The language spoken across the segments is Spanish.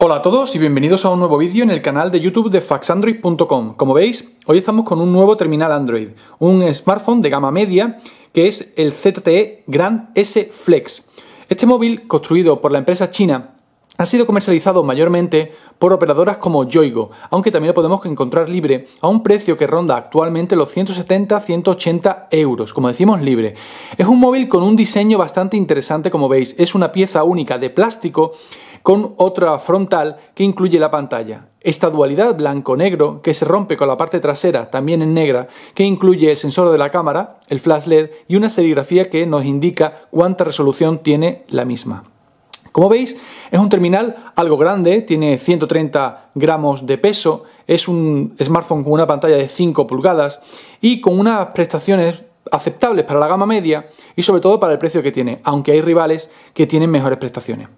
Hola a todos y bienvenidos a un nuevo vídeo en el canal de YouTube de faxandroid.com. Como veis, hoy estamos con un nuevo terminal Android, un smartphone de gama media que es el ZTE Grand S Flex. Este móvil, construido por la empresa china, ha sido comercializado mayormente por operadoras como Yoigo, aunque también lo podemos encontrar libre a un precio que ronda actualmente los 170-180 euros, como decimos libre. Es un móvil con un diseño bastante interesante, como veis, es una pieza única de plástico con otra frontal que incluye la pantalla. Esta dualidad blanco-negro que se rompe con la parte trasera, también en negra, que incluye el sensor de la cámara, el flash LED y una serigrafía que nos indica cuánta resolución tiene la misma. Como veis, es un terminal algo grande, tiene 130 gramos de peso, es un smartphone con una pantalla de 5 pulgadas y con unas prestaciones aceptables para la gama media y sobre todo para el precio que tiene, aunque hay rivales que tienen mejores prestaciones.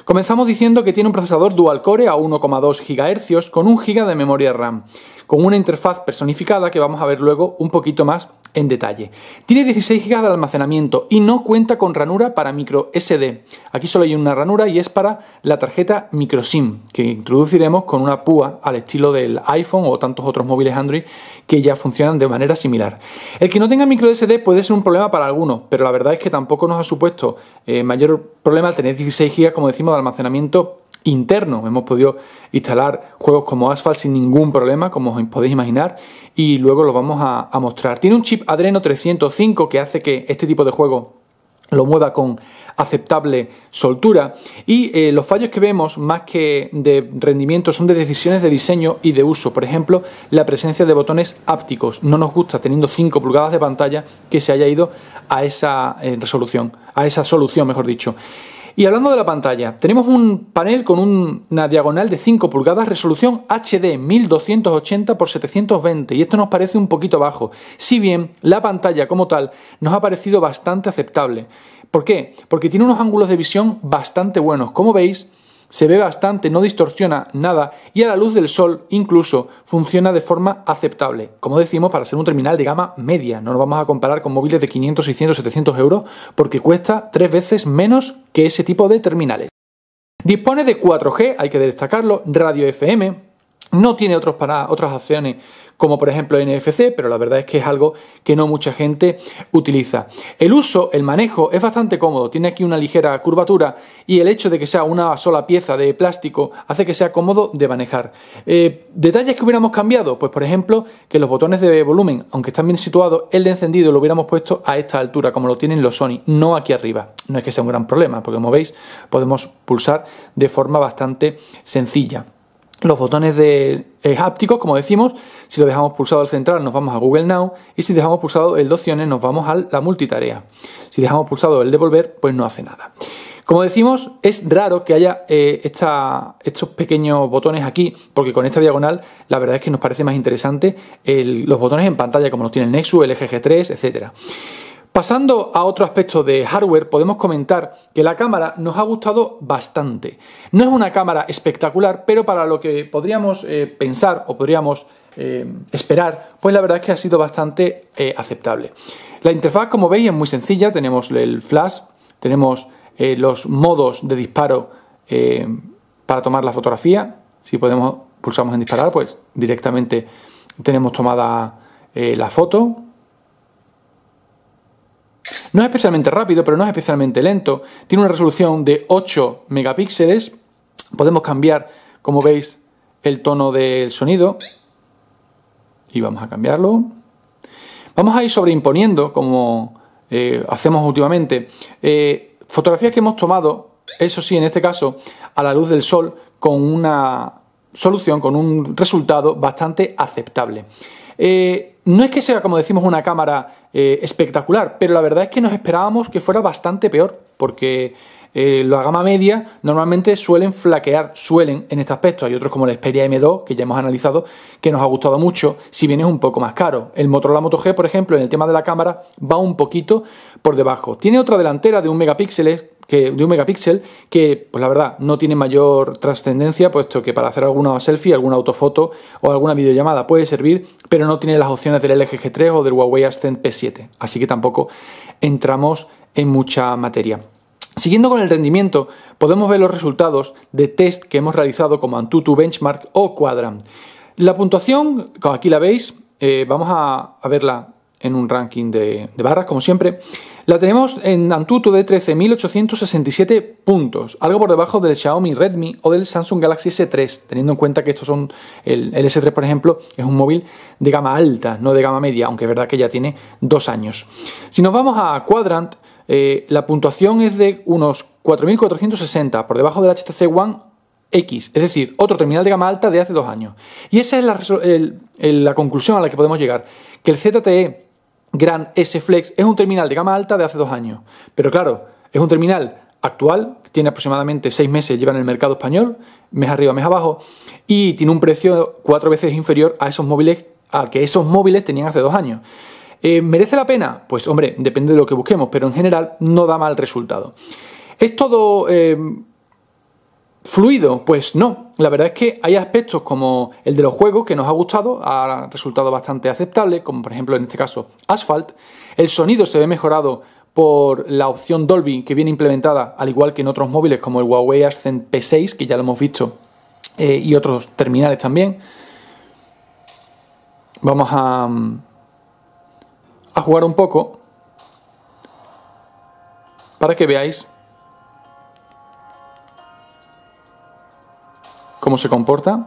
Comenzamos diciendo que tiene un procesador dual core a 1,2 GHz con 1 GB de memoria RAM, con una interfaz personificada que vamos a ver luego un poquito más en detalle. Tiene 16 GB de almacenamiento y no cuenta con ranura para micro SD. Aquí solo hay una ranura y es para la tarjeta micro SIM, que introduciremos con una púa al estilo del iPhone o tantos otros móviles Android que ya funcionan de manera similar. El que no tenga micro SD puede ser un problema para algunos, pero la verdad es que tampoco nos ha supuesto mayor problema al tener 16 GB, como decimos, de almacenamiento interno. Hemos podido instalar juegos como Asphalt sin ningún problema, como os podéis imaginar, y luego lo vamos a mostrar. Tiene un chip Adreno 305 que hace que este tipo de juego lo mueva con aceptable soltura, y los fallos que vemos más que de rendimiento son de decisiones de diseño y de uso. Por ejemplo, la presencia de botones ápticos. No nos gusta, teniendo 5 pulgadas de pantalla, que se haya ido a esa solución, mejor dicho. Y hablando de la pantalla, tenemos un panel con una diagonal de 5 pulgadas, resolución HD 1280 x 720, y esto nos parece un poquito bajo, si bien la pantalla como tal nos ha parecido bastante aceptable. ¿Por qué? Porque tiene unos ángulos de visión bastante buenos. Como veis, se ve bastante, no distorsiona nada y a la luz del sol incluso funciona de forma aceptable. Como decimos, para ser un terminal de gama media, no nos vamos a comparar con móviles de 500, 600, 700 euros porque cuesta 3 veces menos que ese tipo de terminales. Dispone de 4G, hay que destacarlo, radio FM, no tiene otras opciones como por ejemplo NFC, pero la verdad es que es algo que no mucha gente utiliza. El uso, el manejo es bastante cómodo, tiene aquí una ligera curvatura y el hecho de que sea una sola pieza de plástico hace que sea cómodo de manejar. ¿Detalles que hubiéramos cambiado? Pues por ejemplo que los botones de volumen, aunque están bien situados, el de encendido lo hubiéramos puesto a esta altura como lo tienen los Sony, no aquí arriba. No es que sea un gran problema, porque como veis podemos pulsar de forma bastante sencilla. Los botones hápticos, como decimos, si lo dejamos pulsado al central nos vamos a Google Now, y si dejamos pulsado el de opciones nos vamos a la multitarea. Si dejamos pulsado el de volver, pues no hace nada. Como decimos, es raro que haya estos pequeños botones aquí, porque con esta diagonal la verdad es que nos parece más interesante los botones en pantalla, como los tiene el Nexus, el LG G3, etc. Pasando a otro aspecto de hardware, podemos comentar que la cámara nos ha gustado bastante. No es una cámara espectacular, pero para lo que podríamos pensar o podríamos esperar, pues la verdad es que ha sido bastante aceptable. La interfaz, como veis, es muy sencilla. Tenemos el flash, tenemos los modos de disparo para tomar la fotografía. Si pulsamos en disparar, pues directamente tenemos tomada la foto. No es especialmente rápido, pero no es especialmente lento. Tiene una resolución de 8 megapíxeles. Podemos cambiar, como veis, el tono del sonido. Y vamos a cambiarlo. Vamos a ir sobreimponiendo, como hacemos últimamente, fotografías que hemos tomado, eso sí, en este caso, a la luz del sol, con una solución, con un resultado bastante aceptable. No es que sea, como decimos, una cámara espectacular, pero la verdad es que nos esperábamos que fuera bastante peor, porque la gama media normalmente suelen flaquear, en este aspecto. Hay otros como el Xperia M2, que ya hemos analizado, que nos ha gustado mucho, si bien es un poco más caro. El Motorola Moto G, por ejemplo, en el tema de la cámara, va un poquito por debajo. Tiene otra delantera de 1 megapíxel, que pues la verdad no tiene mayor trascendencia, puesto que para hacer alguna selfie, alguna autofoto o alguna videollamada puede servir, pero no tiene las opciones del LG G3 o del Huawei Ascend P7, así que tampoco entramos en mucha materia. Siguiendo con el rendimiento, podemos ver los resultados de test que hemos realizado como Antutu Benchmark o Quadrant. La puntuación, como aquí la veis, vamos a verla en un ranking de barras, como siempre. La tenemos en Antutu de 13.867 puntos, algo por debajo del Xiaomi Redmi o del Samsung Galaxy S3, teniendo en cuenta que estos son el S3, por ejemplo, es un móvil de gama alta, no de gama media, aunque es verdad que ya tiene 2 años. Si nos vamos a Quadrant, la puntuación es de unos 4.460, por debajo del HTC One X, es decir, otro terminal de gama alta de hace 2 años. Y esa es la conclusión a la que podemos llegar, que el ZTE Grand S Flex es un terminal de gama alta de hace 2 años. Pero claro, es un terminal actual, que tiene aproximadamente 6 meses, lleva en el mercado español, mes arriba, mes abajo, y tiene un precio 4 veces inferior a al que esos móviles tenían hace 2 años. ¿Merece la pena? Pues hombre, depende de lo que busquemos, pero en general no da mal resultado. ¿Es todo fluido? Pues no. La verdad es que hay aspectos como el de los juegos que nos ha gustado, ha resultado bastante aceptable, como por ejemplo en este caso Asphalt. El sonido se ve mejorado por la opción Dolby que viene implementada, al igual que en otros móviles como el Huawei Accent P6, que ya lo hemos visto, y otros terminales también. Vamos a jugar un poco para que veáis cómo se comporta.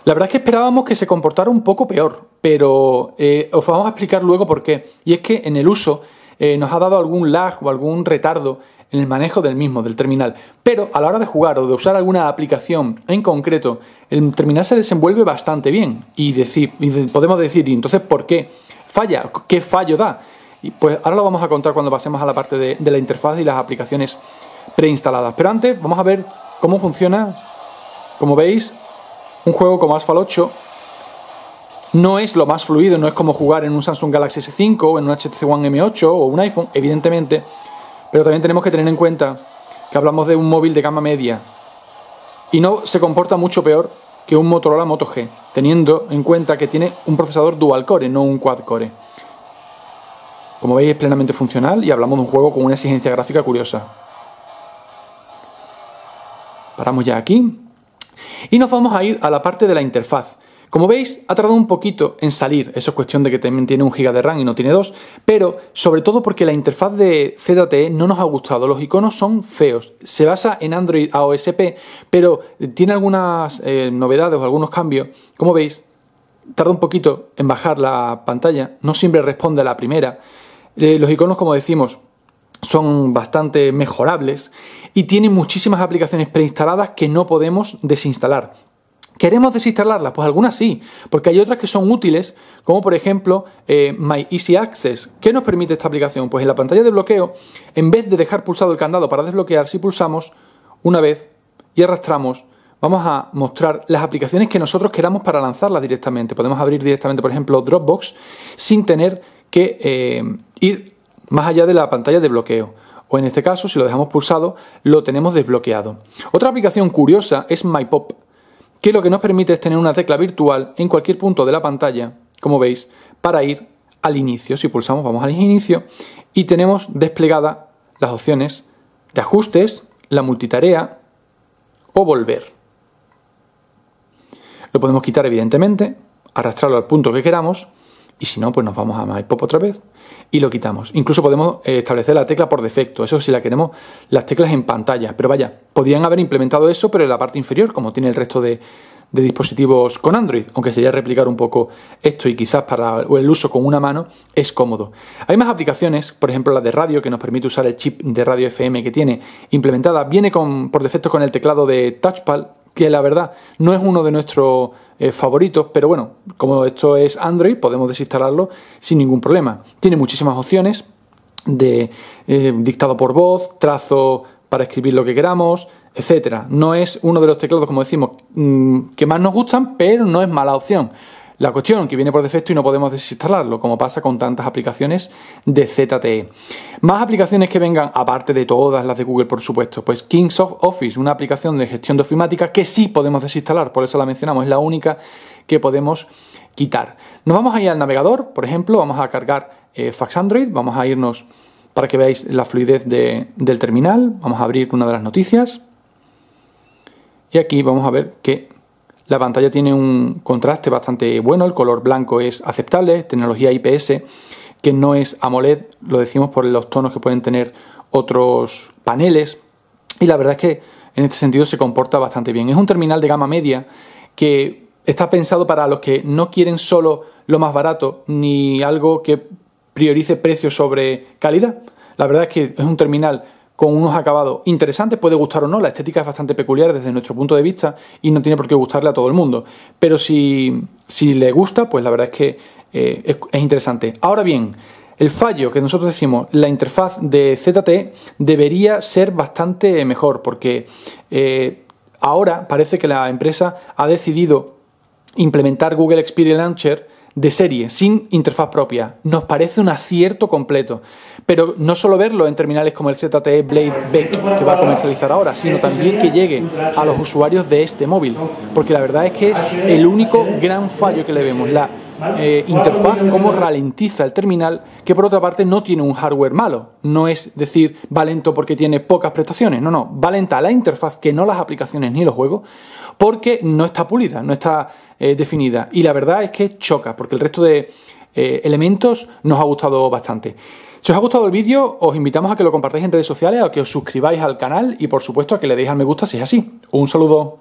La verdad es que esperábamos que se comportara un poco peor, pero os vamos a explicar luego por qué. Y es que en el uso nos ha dado algún lag o algún retardo en el manejo del mismo, del terminal. Pero a la hora de jugar o de usar alguna aplicación en concreto, el terminal se desenvuelve bastante bien. Y podemos decir, ¿y entonces por qué falla? ¿Qué fallo da? Y pues ahora lo vamos a contar cuando pasemos a la parte de la interfaz y las aplicaciones preinstaladas. Pero antes vamos a ver cómo funciona. Como veis, un juego como Asphalt 8 no es lo más fluido, no es como jugar en un Samsung Galaxy S5 o en un HTC One M8 o un iPhone, evidentemente, pero también tenemos que tener en cuenta que hablamos de un móvil de gama media y no se comporta mucho peor que un Motorola Moto G, teniendo en cuenta que tiene un procesador dual core, no un quad core. Como veis, es plenamente funcional y hablamos de un juego con una exigencia gráfica curiosa. Paramos ya aquí y nos vamos a ir a la parte de la interfaz. Como veis, ha tardado un poquito en salir, eso es cuestión de que también tiene 1 GB de RAM y no tiene 2, pero sobre todo porque la interfaz de ZTE no nos ha gustado, los iconos son feos, se basa en Android AOSP, pero tiene algunas novedades o algunos cambios. Como veis, tarda un poquito en bajar la pantalla, no siempre responde a la primera, los iconos, como decimos, son bastante mejorables y tiene muchísimas aplicaciones preinstaladas que no podemos desinstalar. ¿Queremos desinstalarlas? Pues algunas sí, porque hay otras que son útiles, como por ejemplo My Easy Access. ¿Qué nos permite esta aplicación? Pues en la pantalla de bloqueo, en vez de dejar pulsado el candado para desbloquear, si pulsamos una vez y arrastramos, vamos a mostrar las aplicaciones que nosotros queramos para lanzarlas directamente. Podemos abrir directamente, por ejemplo, Dropbox sin tener que ir más allá de la pantalla de bloqueo. O en este caso, si lo dejamos pulsado, lo tenemos desbloqueado. Otra aplicación curiosa es MyPop, que lo que nos permite es tener una tecla virtual en cualquier punto de la pantalla, como veis, para ir al inicio. Si pulsamos, vamos al inicio y tenemos desplegadas las opciones de ajustes, la multitarea o volver. Lo podemos quitar, evidentemente, arrastrarlo al punto que queramos y si no, pues nos vamos a MyPop otra vez y lo quitamos. Incluso podemos establecer la tecla por defecto, eso si la queremos, las teclas en pantalla. Pero vaya, podrían haber implementado eso, pero en la parte inferior, como tiene el resto de dispositivos con Android, aunque sería replicar un poco esto y quizás para el uso con una mano es cómodo. Hay más aplicaciones, por ejemplo la de radio, que nos permite usar el chip de radio FM que tiene implementada. Viene por defecto con el teclado de Touchpad, que la verdad no es uno de nuestros favoritos, pero bueno, como esto es Android, podemos desinstalarlo sin ningún problema. Tiene muchísimas opciones de dictado por voz, trazo para escribir lo que queramos, etcétera. No es uno de los teclados, como decimos, que más nos gustan, pero no es mala opción. La cuestión que viene por defecto y no podemos desinstalarlo, como pasa con tantas aplicaciones de ZTE. Más aplicaciones que vengan, aparte de todas las de Google, por supuesto, pues Kingsoft Office, una aplicación de gestión de ofimática que sí podemos desinstalar, por eso la mencionamos, es la única que podemos quitar. Nos vamos a ir al navegador, por ejemplo, vamos a cargar Fax Android, vamos a irnos para que veáis la fluidez del terminal. Vamos a abrir una de las noticias. Y aquí vamos a ver que la pantalla tiene un contraste bastante bueno, el color blanco es aceptable, tecnología IPS, que no es AMOLED, lo decimos por los tonos que pueden tener otros paneles, y la verdad es que en este sentido se comporta bastante bien. Es un terminal de gama media que está pensado para los que no quieren solo lo más barato, ni algo que priorice precio sobre calidad. La verdad es que es un terminal con unos acabados interesantes, puede gustar o no, la estética es bastante peculiar desde nuestro punto de vista y no tiene por qué gustarle a todo el mundo, pero si le gusta, pues la verdad es que es interesante. Ahora bien, el fallo que nosotros decimos, la interfaz de ZTE debería ser bastante mejor, porque ahora parece que la empresa ha decidido implementar Google Xperia Launcher de serie, sin interfaz propia. Nos parece un acierto completo, pero no solo verlo en terminales como el ZTE Blade Beck que va a comercializar ahora, sino también que llegue a los usuarios de este móvil, porque la verdad es que es el único gran fallo que le vemos, la interfaz, cómo ralentiza el terminal, que por otra parte no tiene un hardware malo, no es decir va lento porque tiene pocas prestaciones, no, va lenta la interfaz, que no las aplicaciones ni los juegos, porque no está pulida, no está definida, y la verdad es que choca, porque el resto de elementos nos ha gustado bastante. Si os ha gustado el vídeo, os invitamos a que lo compartáis en redes sociales, a que os suscribáis al canal y por supuesto a que le deis al me gusta si es así. Un saludo.